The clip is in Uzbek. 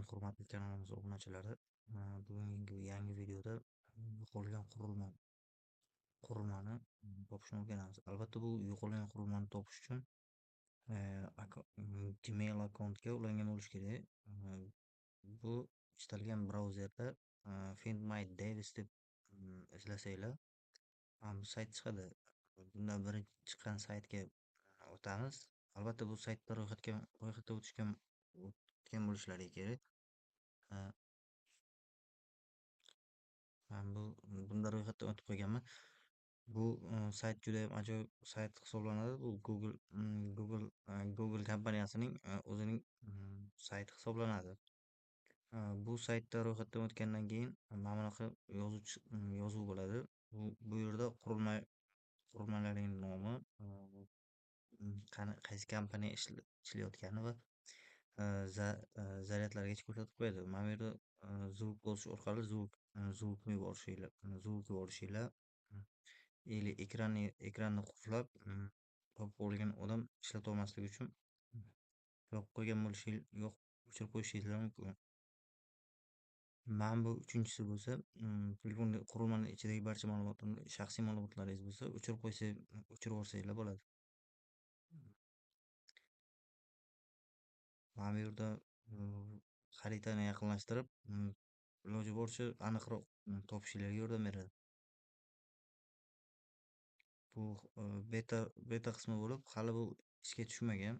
Hurmatli kanalimiz obunachilari, bugungi yangi videoda yo'qolgan qurilmani topishni o'rganamiz. Albatta, bu yo'qolgan qurilmani topish uchun Gmail akkauntga ulangan bo'lish kerak. Bu istalgan brauzerda Find My Device deb izlasanglar bu sayt chiqadi. Bundan birinchi chiqqan saytga o'tamiz. Albatta, bu saytda ro'yxatda o'tgan bo'lishlari kerak. Ha, men bunda ro'yxatdan o'tib qo'yganman. Bu sayt juda ham ajoyib sayt hisoblanadi. Bu Google kompaniyasining o'zining sayti hisoblanadi. Bu saytda ro'yxatdan o'tgandan keyin mana bunaqa yozuv bo'ladi. Bu yerda qurilmalarning nomi, qaysi kompaniya ishlayotgani va zaryadlargacha ko'rsatib qo'yadi. Mana bu yerda zvuk bosish orqali zvukni yuborishinglar или ekranni qulflab topib olgan odam ishlatolmasligi uchun yopib qo'ygan yo'q, o'chirib qo'yishingiz mumkin. Mana bu uchinchisi bo'lsa, qurilmani ichidagi barcha shaxsiy ma'lumotlaringiz bo'lsa, o'chirib yuborsanglar bo'ladi. Mana bu yerda xaritani yaqinlashtirib, iloji boricha aniqroq topishinglarga yordam beradi. Bu beta qismi bo'lib, hali bu ishga tushmagan.